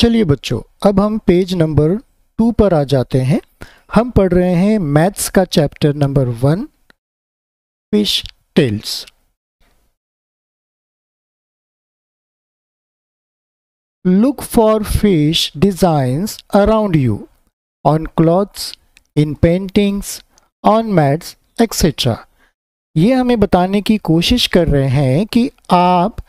चलिए बच्चों, अब हम पेज नंबर 2 पर आ जाते हैं। हम पढ़ रहे हैं मैथ्स का chapter number 1, fish tales. Look for fish designs around you on clothes, in paintings, on mats etcetera. ये हमें बताने की कोशिश कर रहे हैं कि आप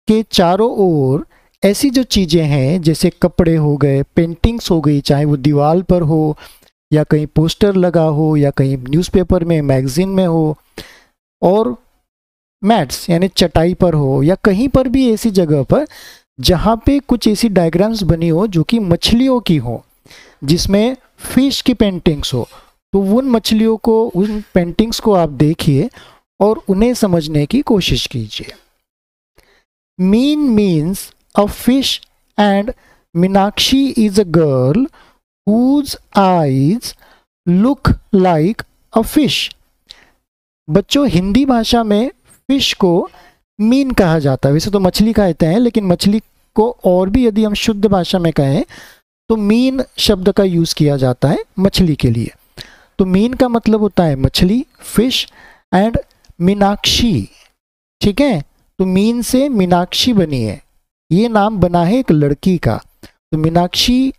के चारों ओर ऐसी जो चीज़ें हैं, जैसे कपड़े हो गए, पेंटिंग्स हो गई, चाहे वो दीवार पर हो या कहीं पोस्टर लगा हो या कहीं न्यूज़पेपर में, मैगजीन में हो, और मैट्स यानी चटाई पर हो, या कहीं पर भी ऐसी जगह पर जहाँ पे कुछ ऐसी डायग्राम्स बनी हो जो कि मछलियों की हो, जिसमें फिश की पेंटिंग्स हो, तो उन मछलियों को, उन पेंटिंग्स को आप देखिए और उन्हें समझने की कोशिश कीजिए। Mean means a fish and Meenakshi is a girl whose eyes look like a fish। बच्चों, हिंदी भाषा में फिश को मीन कहा जाता है। वैसे तो मछली कहते हैं, लेकिन मछली को और भी यदि हम शुद्ध भाषा में कहें तो मीन शब्द का यूज़ किया जाता है मछली के लिए। तो मीन का मतलब होता है मछली, फिश, एंड मीनाक्षी। ठीक है, तो मीन से मीनाक्षी बनी है। ये नाम बना है एक लड़की का। तो मीनाक्षी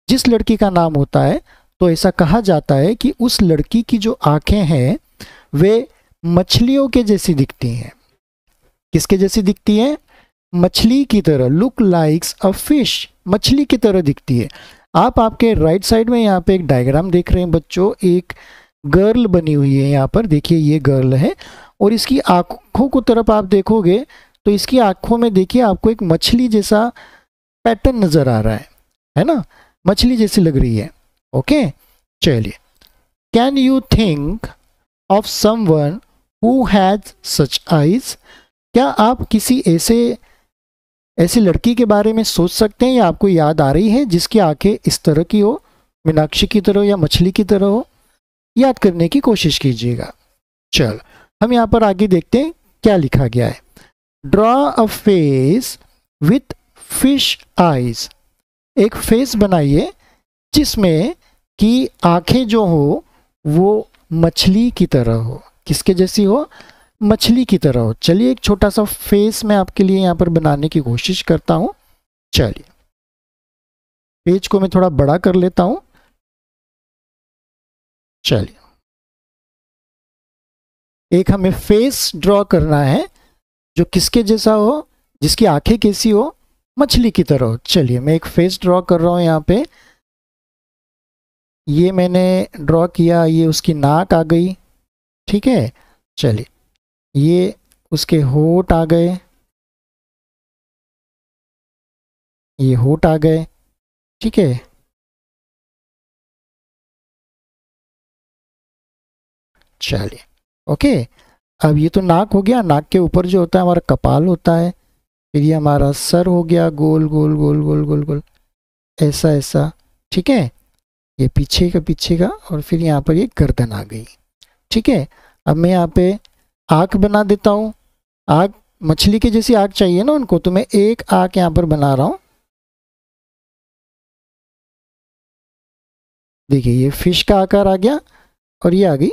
जिस लड़की का नाम होता है, तो ऐसा कहा जाता है कि उस लड़की की जो आंखें हैं वे मछलियों के जैसी दिखती हैं। किसके जैसी दिखती हैं? मछली की तरह। लुक लाइक्स अ फिश, मछली की तरह दिखती है। आप आपके राइट साइड में यहाँ पे एक डायग्राम देख रहे हैं बच्चों। एक गर्ल बनी हुई है यहाँ पर, देखिए ये गर्ल है, और इसकी आंखों को तरफ आप देखोगे तो इसकी आंखों में देखिए आपको एक मछली जैसा पैटर्न नजर आ रहा है ना? मछली जैसी लग रही है। ओके, चलिए। Can you think of someone who has such eyes? क्या आप किसी ऐसी लड़की के बारे में सोच सकते हैं या आपको याद आ रही है जिसकी आंखें इस तरह की हो, मीनाक्षी की तरह या मछली की तरह हो? याद करने की कोशिश कीजिएगा। चल, हम यहाँ पर आगे देखते हैं क्या लिखा गया है। Draw a face with fish eyes. एक फेस बनाइए जिसमें कि आंखें जो हो वो मछली की तरह हो। किसके जैसी हो? मछली की तरह हो। चलिए, एक छोटा सा फेस मैं आपके लिए यहाँ पर बनाने की कोशिश करता हूँ। चलिए, पेज को मैं थोड़ा बड़ा कर लेता हूँ। चलिए, एक हमें फेस ड्रॉ करना है जो किसके जैसा हो, जिसकी आंखें कैसी हो? मछली की तरह हो। चलिए, मैं एक फेस ड्रॉ कर रहा हूँ यहाँ पे। ये मैंने ड्रॉ किया, ये उसकी नाक आ गई। ठीक है, चलिए, ये उसके होंठ आ गए, ये होंठ आ गए। ठीक है, चलिए, ओके। अब ये तो नाक हो गया। नाक के ऊपर जो होता है हमारा कपाल होता है। फिर ये हमारा सर हो गया, गोल गोल गोल गोल गोल गोल, ऐसा ऐसा। ठीक है, ये पीछे का, और फिर यहाँ पर ये गर्दन आ गई। ठीक है, अब मैं यहाँ पे आँख बना देता हूँ। आँख मछली की जैसी आँख चाहिए ना उनको, तो मैं एक आँख यहाँ पर बना रहा हूँ। देखिए, ये फिश का आकार आ गया और ये आ गई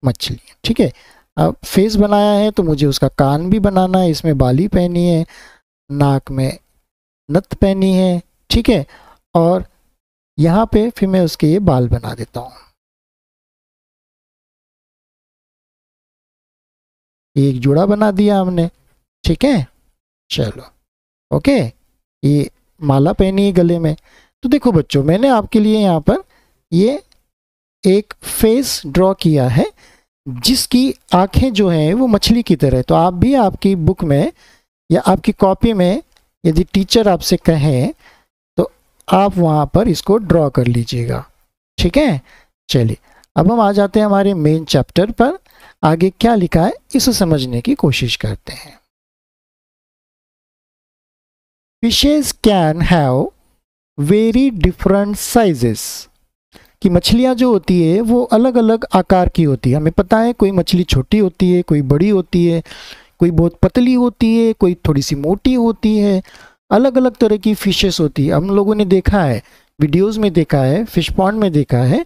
मछली। ठीक है, अब फेस बनाया है तो मुझे उसका कान भी बनाना है। इसमें बाली पहनी है, नाक में नथ पहनी है। ठीक है, और यहाँ पे फिर मैं उसके ये बाल बना देता हूँ। एक जोड़ा बना दिया हमने। ठीक है, चलो, ओके। ये माला पहनी है गले में। तो देखो बच्चों, मैंने आपके लिए यहाँ पर ये एक फेस ड्रॉ किया है जिसकी आंखें जो हैं वो मछली की तरह है। तो आप भी आपकी बुक में या आपकी कॉपी में यदि टीचर आपसे कहें तो आप वहाँ पर इसको ड्रॉ कर लीजिएगा। ठीक है, चलिए, अब हम आ जाते हैं हमारे मेन चैप्टर पर। आगे क्या लिखा है इसे समझने की कोशिश करते हैं। Fishes can have very different sizes. कि मछलियाँ जो होती है वो अलग अलग आकार की होती है। हमें पता है, कोई मछली छोटी होती है, कोई बड़ी होती है, कोई बहुत पतली होती है, कोई थोड़ी सी मोटी होती है, अलग अलग तरह की फिशेस होती है, हम लोगों ने देखा है, वीडियोस में देखा है, फिश पॉन्ड में देखा है,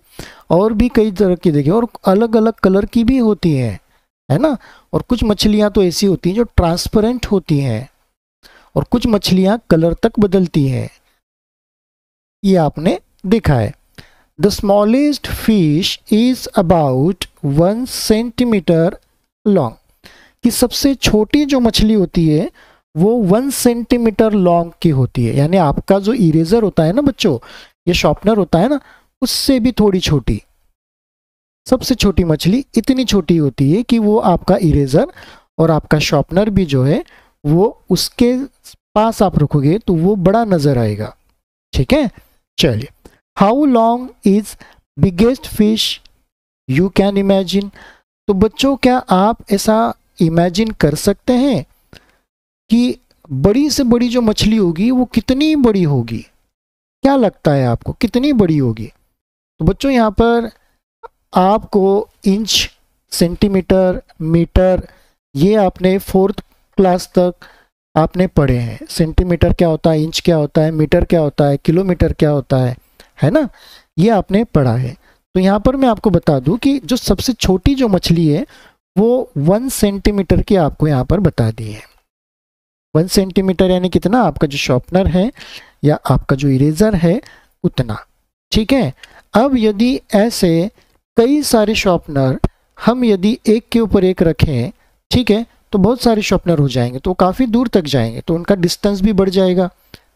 और भी कई तरह की देखी, और अलग अलग कलर की भी होती है ना। और कुछ मछलियां तो ऐसी होती हैं जो ट्रांसपेरेंट होती हैं, और कुछ मछलियां कलर तक बदलती हैं, ये आपने देखा है। The smallest fish is about 1 centimetre long, कि सबसे छोटी जो मछली होती है वो 1 सेंटीमीटर लॉन्ग की होती है, यानी आपका जो इरेजर होता है ना बच्चों, ये शॉर्पनर होता है ना, उससे भी थोड़ी छोटी। सबसे छोटी मछली इतनी छोटी होती है कि वो आपका इरेजर और आपका शॉर्पनर भी जो है वो उसके पास आप रखोगे तो वो बड़ा नजर आएगा। ठीक है, चलिए। How long is biggest fish you can imagine. तो बच्चों क्या आप ऐसा इमेजिन कर सकते हैं कि बड़ी से बड़ी जो मछली होगी वो कितनी बड़ी होगी? क्या लगता है आपको कितनी बड़ी होगी? तो बच्चों यहाँ पर आपको इंच, सेंटीमीटर, मीटर, ये आपने 4th क्लास तक आपने पढ़े हैं। सेंटीमीटर क्या होता है, इंच क्या होता है, मीटर क्या होता है, किलोमीटर क्या होता है ना, ये आपने पढ़ा है। तो यहाँ पर मैं आपको बता दूं कि जो सबसे छोटी जो मछली है वो 1 सेंटीमीटर की आपको यहाँ पर बता दी है। 1 सेंटीमीटर यानी कितना? आपका जो शॉर्पनर है या आपका जो इरेजर है उतना। ठीक है, अब यदि ऐसे कई सारे शॉर्पनर हम यदि एक के ऊपर एक रखें, ठीक है, तो बहुत सारे शॉर्पनर हो जाएंगे, तो काफ़ी दूर तक जाएंगे, तो उनका डिस्टेंस भी बढ़ जाएगा,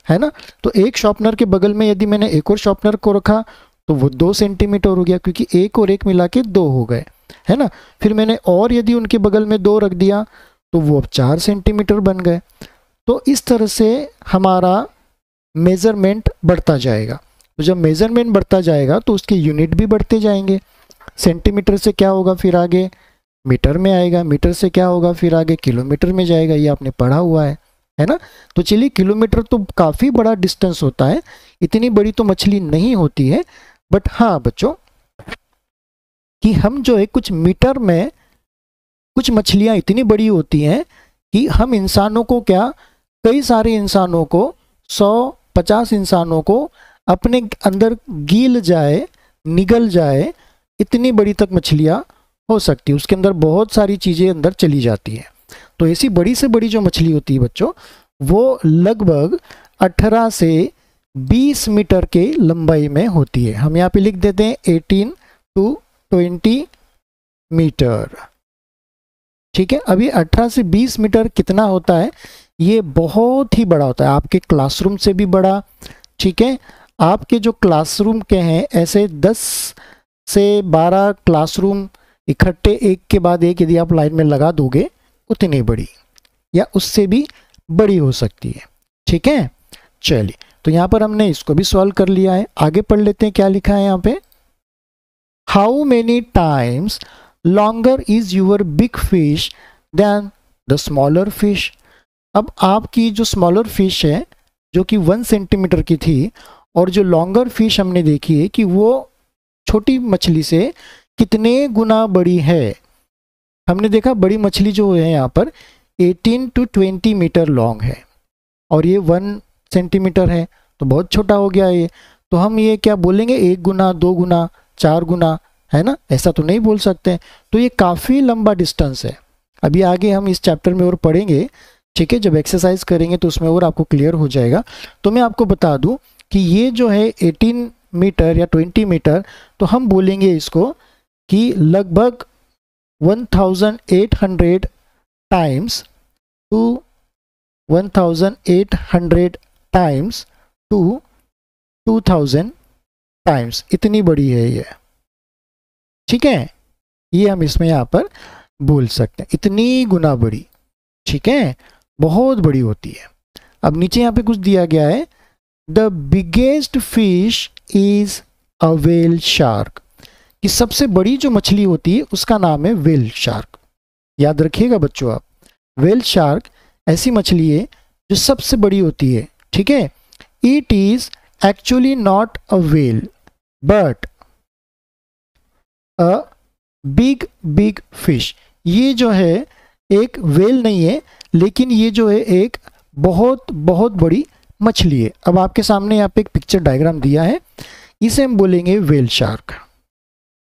है ना। तो एक शॉर्पनर के बगल में यदि मैंने एक और शॉर्पनर को रखा तो वो 2 सेंटीमीटर हो गया, क्योंकि एक और एक मिला के 2 हो गए, है ना। फिर मैंने और यदि उनके बगल में 2 रख दिया तो वो अब 4 सेंटीमीटर बन गए। तो इस तरह से हमारा मेज़रमेंट बढ़ता जाएगा। तो जब मेज़रमेंट बढ़ता जाएगा तो उसके यूनिट भी बढ़ते जाएंगे। सेंटीमीटर से क्या होगा फिर आगे? मीटर में आएगा, मीटर से क्या होगा फिर आगे? किलोमीटर में जाएगा, ये आपने पढ़ा हुआ है ना। तो चलिए, किलोमीटर तो काफ़ी बड़ा डिस्टेंस होता है, इतनी बड़ी तो मछली नहीं होती है, बट हाँ बच्चों कि हम जो है कुछ मीटर में कुछ मछलियाँ इतनी बड़ी होती हैं कि हम इंसानों को क्या, कई सारे इंसानों को, 100-50 इंसानों को अपने अंदर गिल जाए, निगल जाए, इतनी बड़ी तक मछलियाँ हो सकती है, उसके अंदर बहुत सारी चीज़ें अंदर चली जाती हैं। तो ऐसी बड़ी से बड़ी जो मछली होती है बच्चों वो लगभग 18 से 20 मीटर के लंबाई में होती है। हम यहाँ पे लिख देते हैं 18 to 20 मीटर। ठीक है, अभी 18 से 20 मीटर कितना होता है? ये बहुत ही बड़ा होता है, आपके क्लासरूम से भी बड़ा। ठीक है, आपके जो क्लासरूम के हैं ऐसे 10 से 12 क्लासरूम इकट्ठे एक के बाद एक यदि आप लाइन में लगा दोगे, उतनी बड़ी या उससे भी बड़ी हो सकती है। ठीक है, चलिए, तो यहाँ पर हमने इसको भी सॉल्व कर लिया है। आगे पढ़ लेते हैं क्या लिखा है यहाँ पे। How many times longer is your big fish than the smaller fish. अब आपकी जो स्मॉलर फिश है जो कि 1 सेंटीमीटर की थी, और जो लॉन्गर फिश हमने देखी है कि वो छोटी मछली से कितने गुना बड़ी है। हमने देखा बड़ी मछली जो है यहाँ पर 18 to 20 मीटर लॉन्ग है, और ये 1 सेंटीमीटर है, तो बहुत छोटा हो गया ये। तो हम ये क्या बोलेंगे? 1 गुना, 2 गुना, 4 गुना, है ना, ऐसा तो नहीं बोल सकते। तो ये काफ़ी लंबा डिस्टेंस है। अभी आगे हम इस चैप्टर में और पढ़ेंगे, ठीक है, जब एक्सरसाइज करेंगे तो उसमें और आपको क्लियर हो जाएगा। तो मैं आपको बता दूं कि ये जो है 18 मीटर या 20 मीटर, तो हम बोलेंगे इसको कि लगभग 1800 times to 1800 times to 2000 times, इतनी बड़ी है ये। ठीक है, ये हम इसमें यहाँ पर बोल सकते हैं, इतनी गुना बड़ी। ठीक है, बहुत बड़ी होती है। अब नीचे यहाँ पे कुछ दिया गया है, the biggest fish is a whale shark, कि सबसे बड़ी जो मछली होती है उसका नाम है व्हेल शार्क। याद रखिएगा बच्चों आप, व्हेल शार्क ऐसी मछली है जो सबसे बड़ी होती है। ठीक है, it is actually not a whale but a big big fish. ये जो है एक व्हेल नहीं है, लेकिन ये जो है एक बहुत बहुत बड़ी मछली है। अब आपके सामने यहाँ पे एक पिक्चर डायग्राम दिया है, इसे हम बोलेंगे व्हेल शार्क।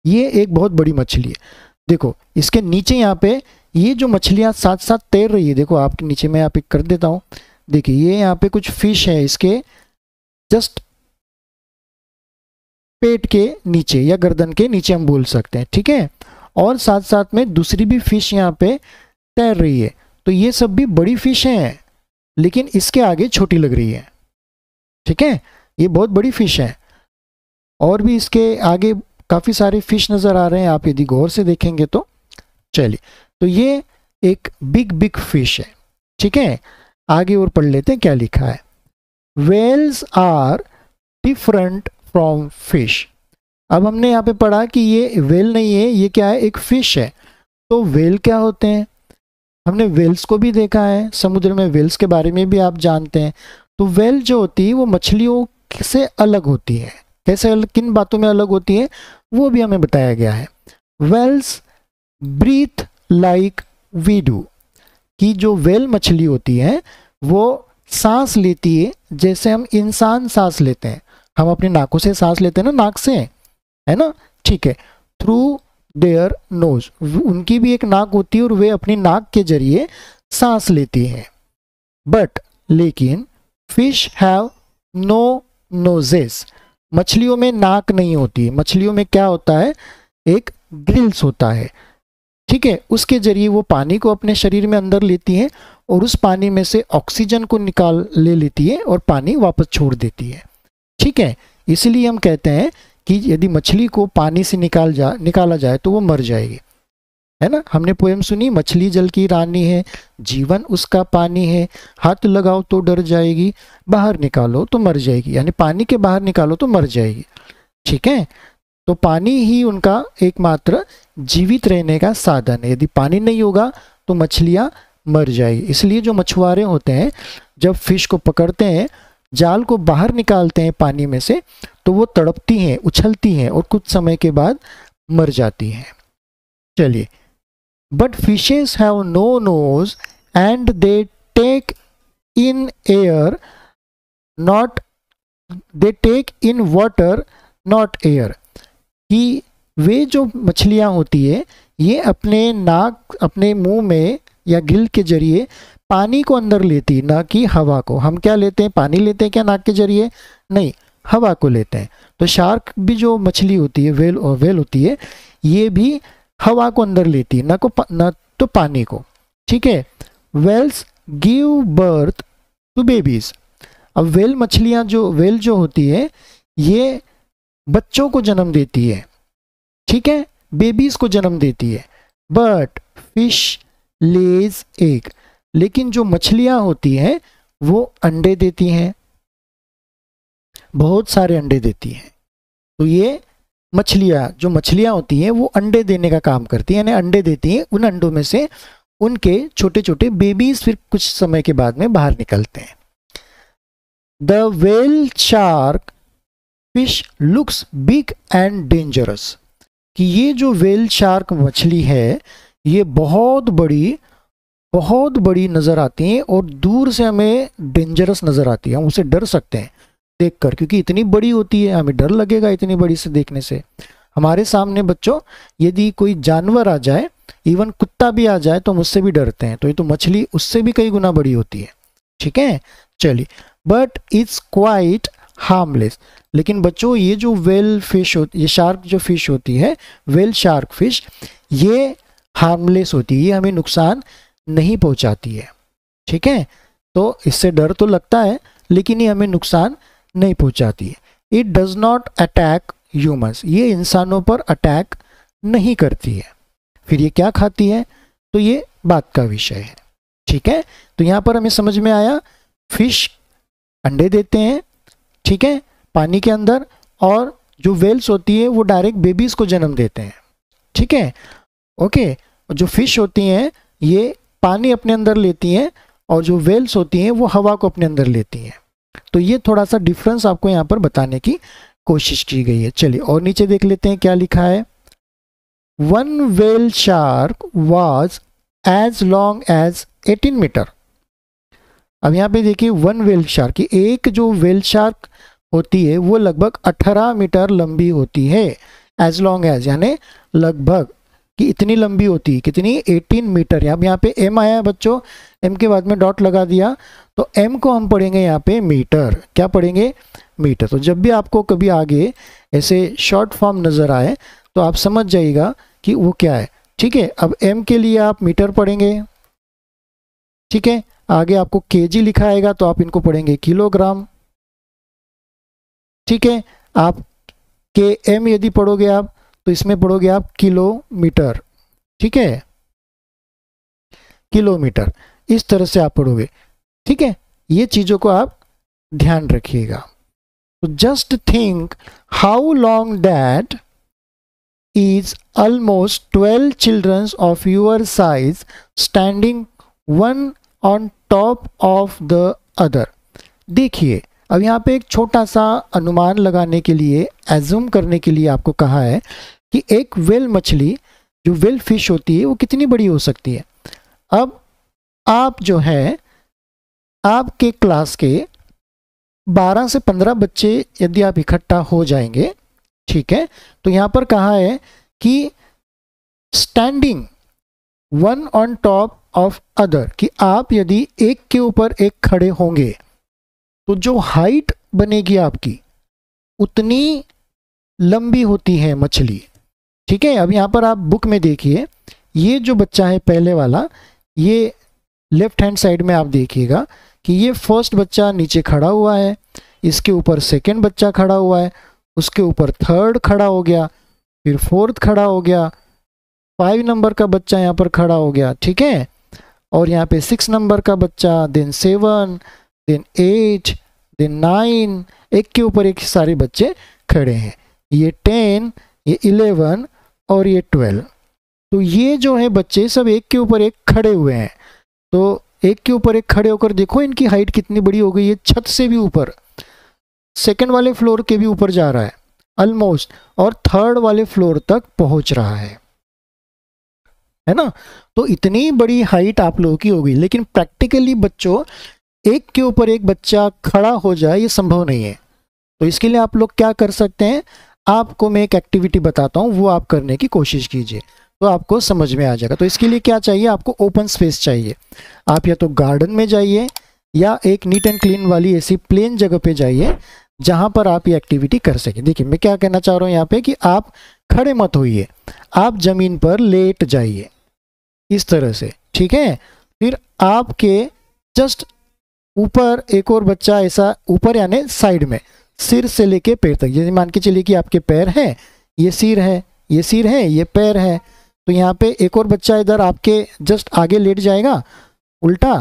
ये एक बहुत बड़ी मछली है। देखो इसके नीचे यहाँ पे ये जो मछलियाँ साथ साथ तैर रही है, देखो आपके नीचे मैं यहाँ पे कर देता हूँ। देखिए ये यहाँ पे कुछ फिश है इसके जस्ट पेट के नीचे या गर्दन के नीचे हम बोल सकते हैं, ठीक है। और साथ साथ में दूसरी भी फिश यहाँ पे तैर रही है। तो ये सब भी बड़ी फिश हैं, लेकिन इसके आगे छोटी लग रही है, ठीक है। ये बहुत बड़ी फिश है। और भी इसके आगे काफ़ी सारे फिश नज़र आ रहे हैं, आप यदि गौर से देखेंगे तो। चलिए, तो ये एक बिग बिग फिश है, ठीक है। आगे और पढ़ लेते हैं क्या लिखा है। Whales are different from fish. अब हमने यहाँ पे पढ़ा कि ये व्हेल नहीं है, ये क्या है, एक फिश है। तो व्हेल क्या होते हैं, हमने व्हेल्स को भी देखा है, समुद्र में व्हेल्स के बारे में भी आप जानते हैं। तो व्हेल जो होती है वो मछलियों से अलग होती है। कैसे अलग, किन बातों में अलग होती है वो भी हमें बताया गया है। Whales breathe like we do, कि जो व्हेल मछली होती है वो सांस लेती है जैसे हम इंसान सांस लेते हैं। हम अपनी नाकों से सांस लेते हैं ना, नाक से, है ना, ठीक है। थ्रू देयर नोज, उनकी भी एक नाक होती है और वे अपनी नाक के जरिए सांस लेती हैं। बट लेकिन फिश हैव नो नोजेस, मछलियों में नाक नहीं होती। मछलियों में क्या होता है, एक ग्रिल्स होता है, ठीक है। उसके जरिए वो पानी को अपने शरीर में अंदर लेती है और उस पानी में से ऑक्सीजन को निकाल ले लेती है और पानी वापस छोड़ देती है, ठीक है। इसलिए हम कहते हैं कि यदि मछली को पानी से निकाला जाए तो वो मर जाएगी, है ना। हमने पोएम सुनी, मछली जल की रानी है, जीवन उसका पानी है, हाथ लगाओ तो डर जाएगी, बाहर निकालो तो मर जाएगी। यानी पानी के बाहर निकालो तो मर जाएगी, ठीक है। तो पानी ही उनका एकमात्र जीवित रहने का साधन है। यदि पानी नहीं होगा तो मछलियाँ मर जाएगी। इसलिए जो मछुआरे होते हैं जब फिश को पकड़ते हैं, जाल को बाहर निकालते हैं पानी में से, तो वो तड़पती हैं, उछलती हैं और कुछ समय के बाद मर जाती हैं। चलिए, but fishes have no nose and they take in air not, they take in water not air, कि वे जो मछलियाँ होती है ये अपने नाक, अपने मुंह में या गिल के जरिए पानी को अंदर लेती, ना कि हवा को। हम क्या लेते हैं, पानी लेते हैं क्या नाक के जरिए, नहीं, हवा को लेते हैं। तो शार्क भी जो मछली होती है, व्हेल होती है, ये भी हवा को अंदर लेती है, ना तो पानी को, ठीक है। Whales give birth to babies. अब व्हेल जो होती है ये बच्चों को जन्म देती है, ठीक है, बेबीज को जन्म देती है। बट फिश लेज एग, लेकिन जो मछलियां होती हैं वो अंडे देती हैं, बहुत सारे अंडे देती हैं। तो ये जो मछलियां होती हैं वो अंडे देने का काम करती हैं, यानी अंडे देती हैं। उन अंडों में से उनके छोटे छोटे बेबीज फिर कुछ समय के बाद में बाहर निकलते हैं। The whale shark fish looks big and dangerous, कि ये जो व्हेल शार्क मछली है ये बहुत बड़ी नज़र आती है और दूर से हमें डेंजरस नज़र आती है। हम उसे डर सकते हैं देखकर, क्योंकि इतनी बड़ी होती है, हमें डर लगेगा इतनी बड़ी से देखने से। हमारे सामने बच्चों यदि कोई जानवर आ जाए, इवन कुत्ता भी आ जाए, तो हम उससे भी डरते हैं। तो ये तो मछली उससे भी कई गुना बड़ी होती है, ठीक है। चलिए, बट इट्स क्वाइट हार्मलेस, लेकिन बच्चों ये जो व्हेल फिश होती, ये शार्क जो फिश होती है, व्हेल शार्क फिश, ये हार्मलेस होती है, ये हमें नुकसान नहीं पहुंचाती है, ठीक है। तो इससे डर तो लगता है लेकिन ये हमें नुकसान नहीं पहुंचाती है। It does not attack humans, ये इंसानों पर अटैक नहीं करती है। फिर ये क्या खाती है, तो ये बात का विषय है, ठीक है। तो यहाँ पर हमें समझ में आया, फिश अंडे देते हैं, ठीक है, पानी के अंदर, और जो व्हेल्स होती है वो डायरेक्ट बेबीज को जन्म देते हैं, ठीक है, ओके। जो फिश होती हैं ये पानी अपने अंदर लेती हैं और जो व्हेल्स होती हैं वो हवा को अपने अंदर लेती हैं। तो ये थोड़ा सा डिफरेंस आपको यहाँ पर बताने की कोशिश की गई है। चलिए और नीचे देख लेते हैं क्या लिखा है। One whale shark was as long as 18 metre. अब यहाँ पे देखिए वन व्हेल शार्क, एक जो व्हेल शार्क होती है वो लगभग 18 मीटर लंबी होती है। एज लॉन्ग एज यानी लगभग कि इतनी लंबी होती है, कितनी 18 मीटर। अब यहाँ पे एम आया है बच्चों, एम के बाद में डॉट लगा दिया, तो एम को हम पढ़ेंगे यहाँ पे मीटर। क्या पढ़ेंगे? मीटर। तो जब भी आपको कभी आगे ऐसे शॉर्ट फॉर्म नज़र आए तो आप समझ जाइएगा कि वो क्या है। ठीक है, अब एम के लिए आप मीटर पढ़ेंगे। ठीक है, आगे आपको केजी लिखा आएगा तो आप इनको पढ़ेंगे किलोग्राम। ठीक है, आप के एम यदि पढ़ोगे आप तो इसमें पढ़ोगे आप किलोमीटर। ठीक है, किलोमीटर, इस तरह से आप पढ़ोगे। ठीक है, ये चीज़ों को आप ध्यान रखिएगा। तो just think how long that is almost 12 children of your size standing one on top of the other। देखिए, अब यहाँ पे एक छोटा सा अनुमान लगाने के लिए, एज्यूम करने के लिए आपको कहा है कि एक वेल मछली, जो वेल फिश होती है, वो कितनी बड़ी हो सकती है। अब आप जो है, आपके क्लास के 12 से 15 बच्चे यदि आप इकट्ठा हो जाएंगे, ठीक है, तो यहाँ पर कहा है कि standing one on top of other, कि आप यदि एक के ऊपर एक खड़े होंगे तो जो हाइट बनेगी आपकी उतनी लंबी होती है मछली। ठीक है, अब यहाँ पर आप बुक में देखिए, ये जो बच्चा है पहले वाला, ये लेफ्ट हैंड साइड में आप देखिएगा कि ये फर्स्ट बच्चा नीचे खड़ा हुआ है, इसके ऊपर सेकंड बच्चा खड़ा हुआ है, उसके ऊपर थर्ड खड़ा हो गया, फिर फोर्थ खड़ा हो गया, 5 नंबर का बच्चा यहाँ पर खड़ा हो गया। ठीक है, और यहाँ पे 6 नंबर का बच्चा, देन 7, देन 8, देन 9, एक के ऊपर एक सारे बच्चे खड़े हैं। ये 10, ये 11 और ये 12। तो ये जो है बच्चे सब एक के ऊपर एक खड़े हुए हैं। तो एक के ऊपर एक खड़े होकर देखो इनकी हाइट कितनी बड़ी हो गई है, छत से भी ऊपर, सेकंड वाले फ्लोर के भी ऊपर जा रहा है ऑलमोस्ट, और थर्ड वाले फ्लोर तक पहुंच रहा है ना। तो इतनी बड़ी हाइट आप लोगों की होगी, लेकिन प्रैक्टिकली बच्चों एक के ऊपर एक बच्चा खड़ा हो जाए ये संभव नहीं है। तो इसके लिए आप लोग क्या कर सकते हैं, आपको मैं एक एक्टिविटी बताता हूँ, वो आप करने की कोशिश कीजिए तो आपको समझ में आ जाएगा। तो इसके लिए क्या चाहिए, आपको ओपन स्पेस चाहिए। आप या तो गार्डन में जाइए या एक नीट एंड क्लीन वाली ऐसी प्लेन जगह पे जाइए जहां पर आप ये एक्टिविटी कर सकें। देखिए मैं क्या कहना चाह रहा हूँ यहाँ पे कि आप खड़े मत होइए, आप जमीन पर लेट जाइए इस तरह से। ठीक है, फिर आपके जस्ट ऊपर एक और बच्चा ऐसा ऊपर यानी साइड में, सिर से लेके पैर तक, जैसे मान के चलिए कि आपके पैर हैं, ये सिर है, ये सिर है, ये पैर है, तो यहाँ पे एक और बच्चा इधर आपके जस्ट आगे लेट जाएगा, उल्टा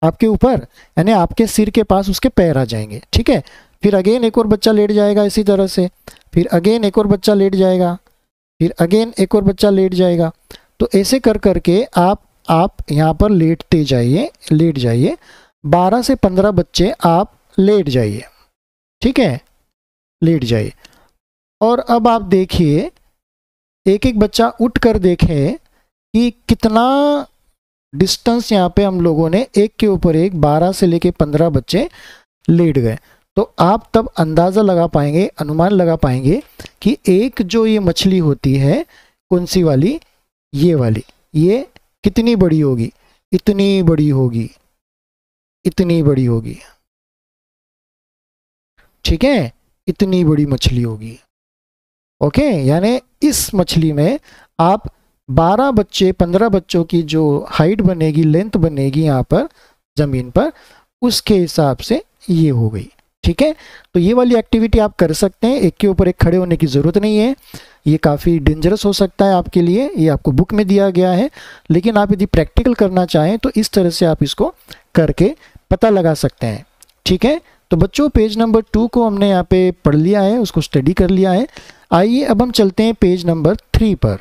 आपके ऊपर, यानी आपके सिर के पास उसके पैर आ जाएंगे। ठीक है, फिर अगेन एक और बच्चा लेट जाएगा इसी तरह से, फिर अगेन एक और बच्चा लेट जाएगा, फिर अगेन एक और बच्चा लेट जाएगा। तो ऐसे कर करके आप यहाँ पर लेटते जाइए, लेट जाइए, 12 से 15 बच्चे आप लेट जाइए। ठीक है, लेट जाइए। और अब आप देखिए, एक एक बच्चा उठ कर देखें कि कितना डिस्टेंस यहाँ पे हम लोगों ने एक के ऊपर एक 12 से लेके 15 बच्चे लेट गए। तो आप तब अंदाज़ा लगा पाएंगे, अनुमान लगा पाएंगे कि एक जो ये मछली होती है, कौन सी वाली, ये वाली, ये कितनी बड़ी होगी, इतनी बड़ी होगी, इतनी बड़ी होगी। ठीक है, इतनी बड़ी मछली होगी। ओके, यानी इस मछली में आप 12 बच्चे 15 बच्चों की जो हाइट बनेगी, लेंथ बनेगी यहाँ पर ज़मीन पर, उसके हिसाब से ये हो गई। ठीक है, तो ये वाली एक्टिविटी आप कर सकते हैं, एक के ऊपर एक खड़े होने की ज़रूरत नहीं है, ये काफ़ी डेंजरस हो सकता है आपके लिए, ये आपको बुक में दिया गया है, लेकिन आप यदि प्रैक्टिकल करना चाहें तो इस तरह से आप इसको करके पता लगा सकते हैं। ठीक है, तो बच्चों पेज नंबर 2 को हमने यहाँ पे पढ़ लिया है, उसको स्टडी कर लिया है। आइए अब हम चलते हैं पेज नंबर 3 पर।